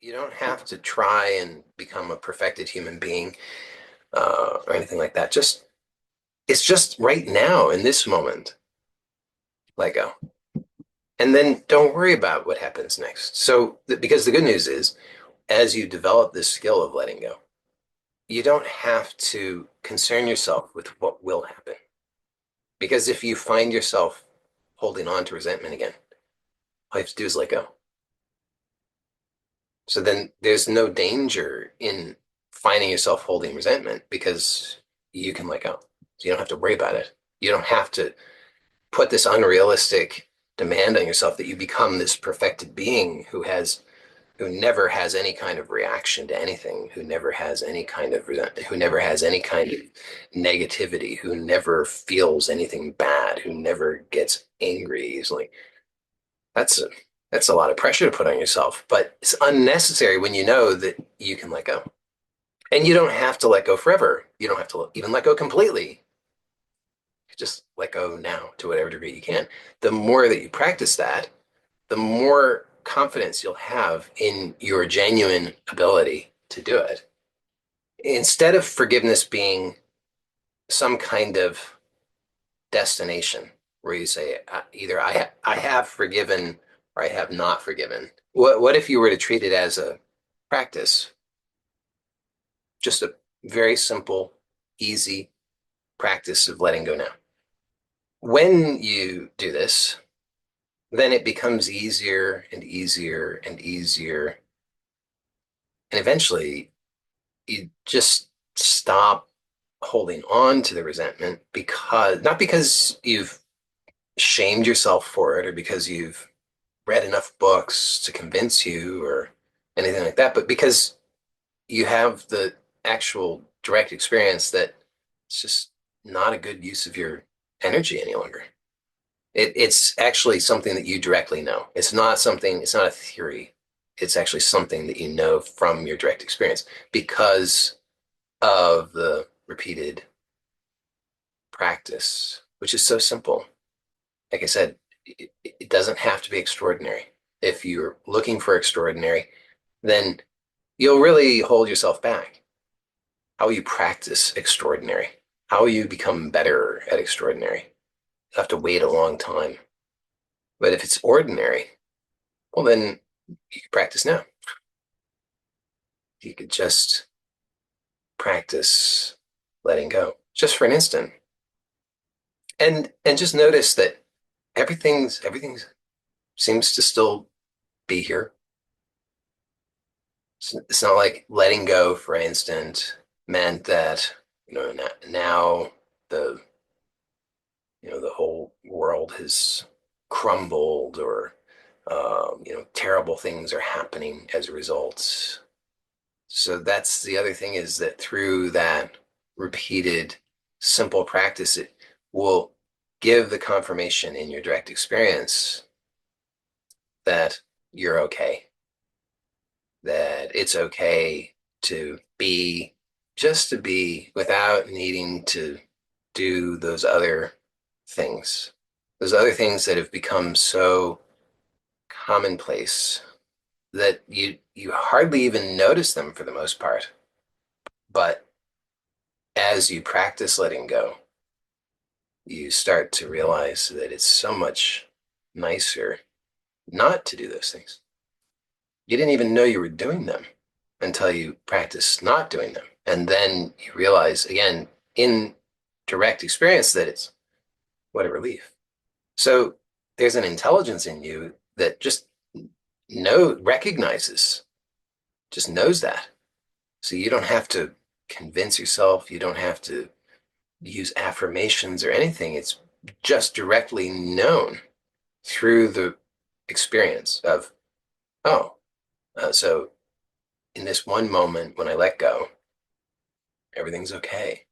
You don't have to try and become a perfected human being or anything like that. Just it's just right now in this moment, let go. And then don't worry about what happens next. Because the good news is, as you develop this skill of letting go, you don't have to concern yourself with what will happen. Because if you find yourself holding on to resentment again, all you have to do is let go. So then there's no danger in finding yourself holding resentment because you can let go. So you don't have to worry about it. You don't have to put this unrealistic demand on yourself that you become this perfected being who never has any kind of reaction to anything, who never has any kind of resentment, who never has any kind of negativity, who never feels anything bad, who never gets angry easily. That's a, that's a lot of pressure to put on yourself, but it's unnecessary when you know that you can let go. And you don't have to let go forever. You don't have to even let go completely. Just let go now to whatever degree you can. The more that you practice that, the more confidence you'll have in your genuine ability to do it. Instead of forgiveness being some kind of destination where you say either I have forgiven or I have not forgiven. What if you were to treat it as a practice, just a very simple, easy practice of letting go now? When you do this, then it becomes easier and easier and easier. And eventually you just stop holding on to the resentment because not because you've shamed yourself for it or because you've read enough books to convince you or anything like that, but because you have the actual direct experience that it's just not a good use of your energy any longer. It's actually something that you directly know. It's not a theory. It's actually something that you know from your direct experience because of the repeated practice, which is so simple. Like I said, it doesn't have to be extraordinary. If you're looking for extraordinary, then you'll really hold yourself back. How will you practice extraordinary? How will you become better at extraordinary? You have to wait a long time. But if it's ordinary, well, then you can practice now. You could just practice letting go just for an instant. And just notice that everything seems to still be here. It's not like letting go for an instant meant that, now the, the whole world has crumbled or, terrible things are happening as a result. So that's the other thing is that through that repeated simple practice, it will give the confirmation in your direct experience that you're okay, that it's okay to be, just to be without needing to do those other things that have become so commonplace that you hardly even notice them for the most part. But as you practice letting go, you start to realize that it's so much nicer not to do those things. You didn't even know you were doing them until you practice not doing them. And then you realize again in direct experience that it's what a relief. So there's an intelligence in you that just recognizes, just knows that. So you don't have to convince yourself, you don't have to use affirmations or anything. It's just directly known through the experience of, oh, so in this one moment when I let go, everything's okay.